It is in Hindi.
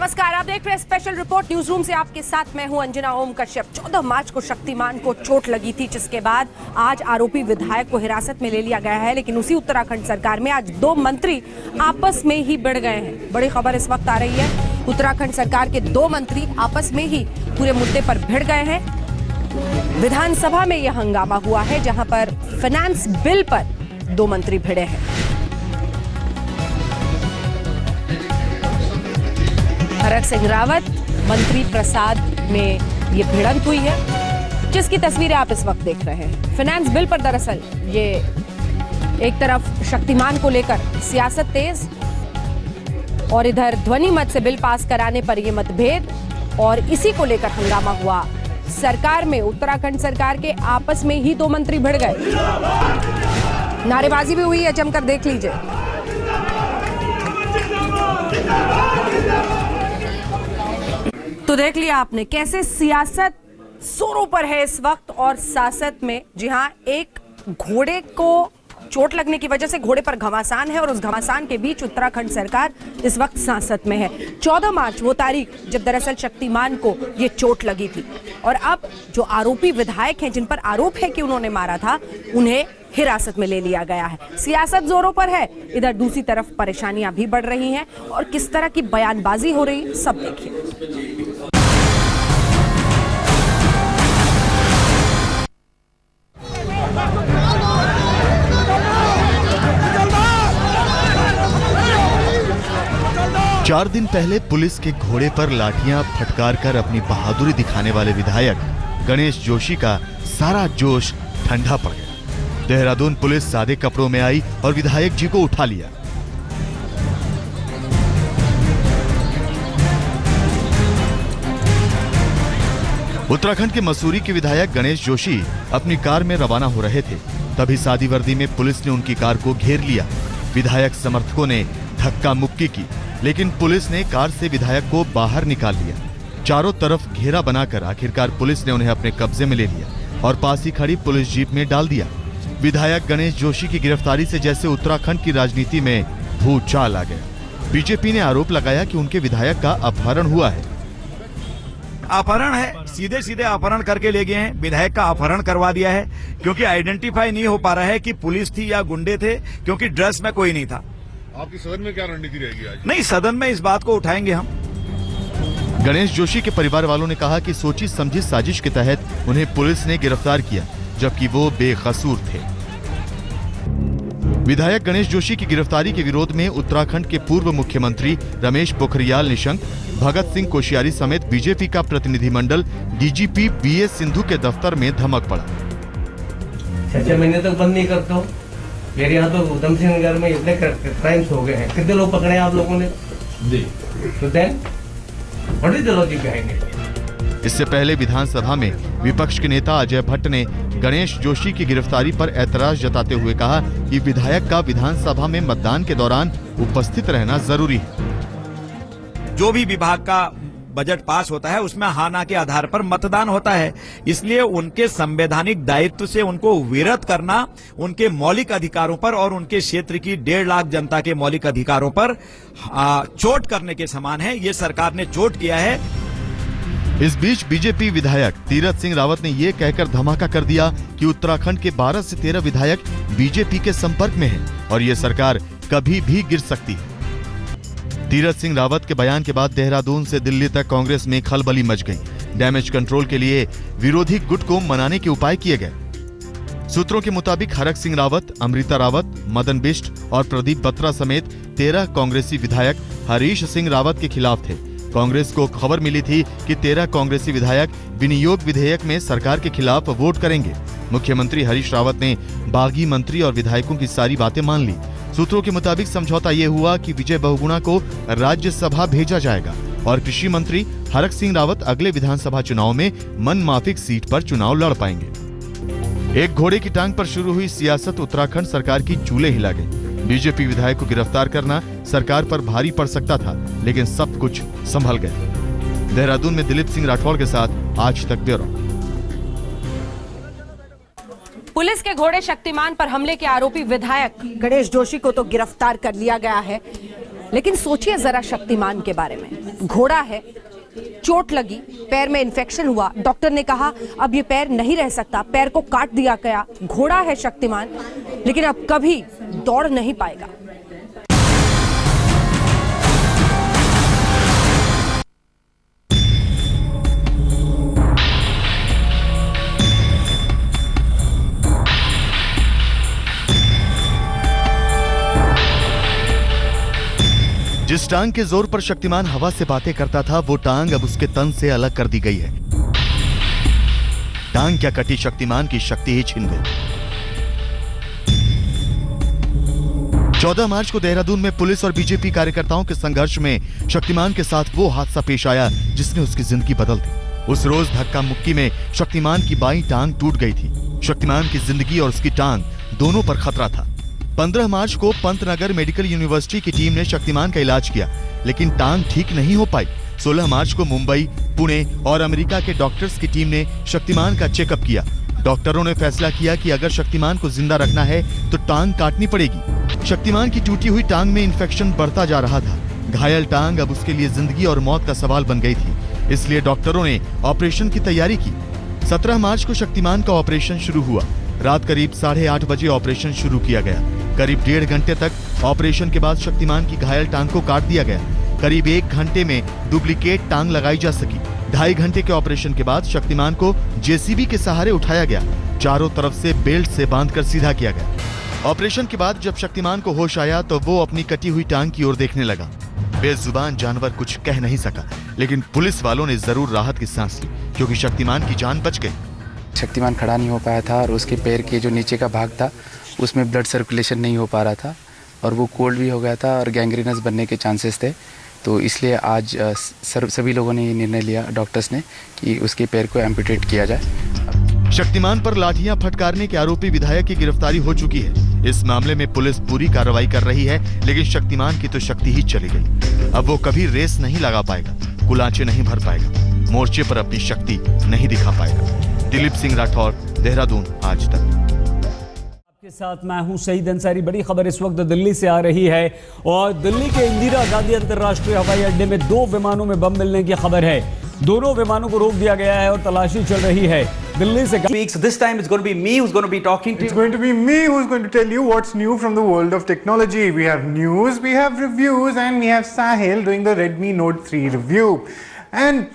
नमस्कार, आप देख रहे हैं स्पेशल रिपोर्ट न्यूज रूम से। आपके साथ मैं हूं अंजना ओम कश्यप। 14 मार्च को शक्तिमान को चोट लगी थी, जिसके बाद आज आरोपी विधायक को हिरासत में ले लिया गया है। लेकिन उसी उत्तराखंड सरकार में आज दो मंत्री आपस में ही भिड़ गए हैं। बड़ी खबर इस वक्त आ रही है, उत्तराखंड सरकार के दो मंत्री आपस में ही पूरे मुद्दे पर भिड़ गए हैं। विधानसभा में यह हंगामा हुआ है, जहां पर फाइनेंस बिल पर दो मंत्री भिड़े हैं। हरक सिंह रावत मंत्री प्रसाद में ये भिड़ंत हुई है, जिसकी तस्वीरें आप इस वक्त देख रहे हैं। फाइनेंस बिल पर दरअसल ये एक तरफ शक्तिमान को लेकर सियासत तेज, और इधर ध्वनि मत से बिल पास कराने पर ये मतभेद, और इसी को लेकर हंगामा हुआ सरकार में। उत्तराखंड सरकार के आपस में ही दो मंत्री भिड़ गए, नारेबाजी भी हुई है, जमकर देख लीजिए। तो देख लिया आपने कैसे सियासत जोरों पर है इस वक्त। और सियासत में जी हाँ, एक घोड़े को चोट लगने की वजह से घोड़े पर घमासान है, और उस घमासान के बीच उत्तराखंड सरकार इस वक्त सियासत में है। 14 मार्च वो तारीख जब दरअसल शक्तिमान को ये चोट लगी थी, और अब जो आरोपी विधायक हैं, जिन पर आरोप है कि उन्होंने मारा था, उन्हें हिरासत में ले लिया गया है। सियासत जोरों पर है, इधर दूसरी तरफ परेशानियां भी बढ़ रही हैं, और किस तरह की बयानबाजी हो रही, सब देखिए। 4 दिन पहले पुलिस के घोड़े पर लाठियां फटकार कर अपनी बहादुरी दिखाने वाले विधायक गणेश जोशी का सारा जोश ठंडा पड़ गया। देहरादून पुलिस सादे कपड़ों में आई और विधायक जी को उठा लिया। उत्तराखंड के मसूरी के विधायक गणेश जोशी अपनी कार में रवाना हो रहे थे, तभी सादी वर्दी में पुलिस ने उनकी कार को घेर लिया। विधायक समर्थकों ने धक्का मुक्की की, लेकिन पुलिस ने कार से विधायक को बाहर निकाल लिया। चारों तरफ घेरा बनाकर आखिरकार पुलिस ने उन्हें अपने कब्जे में ले लिया और पास ही खड़ी पुलिस जीप में डाल दिया। विधायक गणेश जोशी की गिरफ्तारी से जैसे उत्तराखंड की राजनीति में भूचाल आ गया। बीजेपी ने आरोप लगाया कि उनके विधायक का अपहरण हुआ है। अपहरण है, सीधे सीधे अपहरण करके ले गए हैं। विधायक का अपहरण करवा दिया है, क्योंकि आइडेंटिफाई नहीं हो पा रहा है कि पुलिस थी या गुंडे थे, क्योंकि ड्रेस में कोई नहीं था। आपकी सदन में क्या रणनीति रहेगी आज? नहीं, सदन में इस बात को उठाएंगे हम। गणेश जोशी के परिवार वालों ने कहा कि सोची समझी साजिश के तहत उन्हें पुलिस ने गिरफ्तार किया, जबकि वो बेकसूर थे। विधायक गणेश जोशी की गिरफ्तारी के विरोध में उत्तराखंड के पूर्व मुख्यमंत्री रमेश पोखरियाल निशंक, भगत सिंह कोश्यारी समेत बीजेपी का प्रतिनिधिमंडल डीजीपी बीएस सिंधु के दफ्तर में धमक पड़ा। 6 महीने तक बंद नहीं करता हूँ। मेरे यहाँ तो उधम सिंह नगर में इतने क्राइम्स हो गए हैं। कितने लोग पकड़े हैं आप लोगों ने? तो then what is the logic behind it? इससे पहले विधानसभा में विपक्ष के नेता अजय भट्ट ने गणेश जोशी की गिरफ्तारी पर ऐतराज जताते हुए कहा कि विधायक का विधानसभा में मतदान के दौरान उपस्थित रहना जरूरी है। जो भी विभाग का बजट पास होता है, उसमें हाँ ना के आधार पर मतदान होता है। इसलिए उनके संवैधानिक दायित्व से उनको विरत करना, उनके मौलिक अधिकारों पर और उनके क्षेत्र की 1.5 लाख जनता के मौलिक अधिकारों पर चोट करने के समान है। ये सरकार ने चोट किया है। इस बीच बीजेपी विधायक तीरथ सिंह रावत ने ये कहकर धमाका कर दिया कि उत्तराखंड के 12 से 13 विधायक बीजेपी के संपर्क में हैं और ये सरकार कभी भी गिर सकती है। तीरथ सिंह रावत के बयान के बाद देहरादून से दिल्ली तक कांग्रेस में खलबली मच गई। डैमेज कंट्रोल के लिए विरोधी गुट को मनाने के उपाय किए गए। सूत्रों के मुताबिक हरक सिंह रावत, अमृता रावत, मदन बिष्ट और प्रदीप बत्रा समेत 13 कांग्रेसी विधायक हरीश सिंह रावत के खिलाफ थे। कांग्रेस को खबर मिली थी कि 13 कांग्रेसी विधायक विनियोग विधेयक में सरकार के खिलाफ वोट करेंगे। मुख्यमंत्री हरीश रावत ने बागी मंत्री और विधायकों की सारी बातें मान ली। सूत्रों के मुताबिक समझौता ये हुआ कि विजय बहुगुणा को राज्यसभा भेजा जाएगा और कृषि मंत्री हरक सिंह रावत अगले विधानसभा चुनाव में मनमाफिक सीट पर चुनाव लड़ पाएंगे। एक घोड़े की टांग पर शुरू हुई सियासत उत्तराखंड सरकार की चूल्हे हिला गई। बीजेपी विधायक को गिरफ्तार करना सरकार पर भारी पड़ सकता था, लेकिन सब कुछ संभल गया। देहरादून में दिलीप सिंह राठौड़ के साथ आज तक ब्यूरो। पुलिस के घोड़े शक्तिमान पर हमले के आरोपी विधायक गणेश जोशी को तो गिरफ्तार कर लिया गया है, लेकिन सोचिए जरा शक्तिमान के बारे में। घोड़ा है, चोट लगी, पैर में इन्फेक्शन हुआ, डॉक्टर ने कहा अब ये पैर नहीं रह सकता, पैर को काट दिया गया। घोड़ा है शक्तिमान, लेकिन अब कभी दौड़ नहीं पाएगा। जिस टांग के जोर पर शक्तिमान हवा से बातें करता था, वो टांग अब उसके तन से अलग कर दी गई है। टांग क्या कटी, शक्तिमान की शक्ति ही छिन गई। 14 मार्च को देहरादून में पुलिस और बीजेपी कार्यकर्ताओं के संघर्ष में शक्तिमान के साथ वो हादसा पेश आया जिसने उसकी जिंदगी बदल दी। उस रोज धक्का मुक्की में शक्तिमान की बाईं टांग टूट गई थी। शक्तिमान की जिंदगी और उसकी टांग दोनों पर खतरा था। 15 मार्च को पंतनगर मेडिकल यूनिवर्सिटी की टीम ने शक्तिमान का इलाज किया, लेकिन टांग ठीक नहीं हो पाई। 16 मार्च को मुंबई, पुणे और अमेरिका के डॉक्टर्स की टीम ने शक्तिमान का चेकअप किया। डॉक्टरों ने फैसला किया कि अगर शक्तिमान को जिंदा रखना है तो टांग काटनी पड़ेगी। शक्तिमान की टूटी हुई टांग में इन्फेक्शन बढ़ता जा रहा था। घायल टांग अब उसके लिए जिंदगी और मौत का सवाल बन गई थी, इसलिए डॉक्टरों ने ऑपरेशन की तैयारी की। 17 मार्च को शक्तिमान का ऑपरेशन शुरू हुआ। रात करीब 8:30 बजे ऑपरेशन शुरू किया गया। करीब 1.5 घंटे तक ऑपरेशन के बाद शक्तिमान की घायल टांग को काट दिया गया। करीब 1 घंटे में डुप्लीकेट टांग लगाई जा सकी। 2.5 घंटे के ऑपरेशन के बाद शक्तिमान को जेसीबी के सहारे उठाया गया। चारों तरफ से बेल्ट से बांधकर सीधा किया गया। ऑपरेशन के बाद जब शक्तिमान को होश आया तो वो अपनी कटी हुई टांग की ओर देखने लगा। बेजुबान जानवर कुछ कह नहीं सका, लेकिन पुलिस वालों ने जरूर राहत की सांस ली, क्योंकि शक्तिमान की जान बच गई। शक्तिमान खड़ा नहीं हो पाया था और उसके पैर के जो नीचे का भाग था उसमें ब्लड सर्कुलेशन नहीं हो पा रहा था और वो कोल्ड भी हो गया था और गैंग्रीनस बनने के चांसेस थे। तो इसलिए आज सभी लोगों ने ये निर्णय लिया, डॉक्टर्स ने, कि उसके पैर को एम्पुटेट किया जाए। शक्तिमान पर लाठियां फटकारने के आरोपी विधायक की गिरफ्तारी हो चुकी है। इस मामले में पुलिस पूरी कार्रवाई कर रही है, लेकिन शक्तिमान की तो शक्ति ही चली गई। अब वो कभी रेस नहीं लगा पाएगा, कुलांचे नहीं भर पाएगा, मोर्चे पर अपनी शक्ति नहीं दिखा पाएगा। दिलीप सिंह राठौर, देहरादून, आज तक। के साथ मैं हूं शहीद अंसारी। बड़ी खबर इस वक्त दिल्ली से आ रही है और दिल्ली के इंदिरा गांधी अंतर्राष्ट्रीय हवाई अड्डे में 2 विमानों में बम मिलने की खबर है। दोनों विमानों को रोक दिया गया है और तलाशी चल रही है। दिल्ली से So this time it's going to be me who's going to be talking to you. It's going to be me who's going to tell you what's new from the world of technology. We have news, we have reviews, and we have Sahil doing the Redmi Note 3 review. And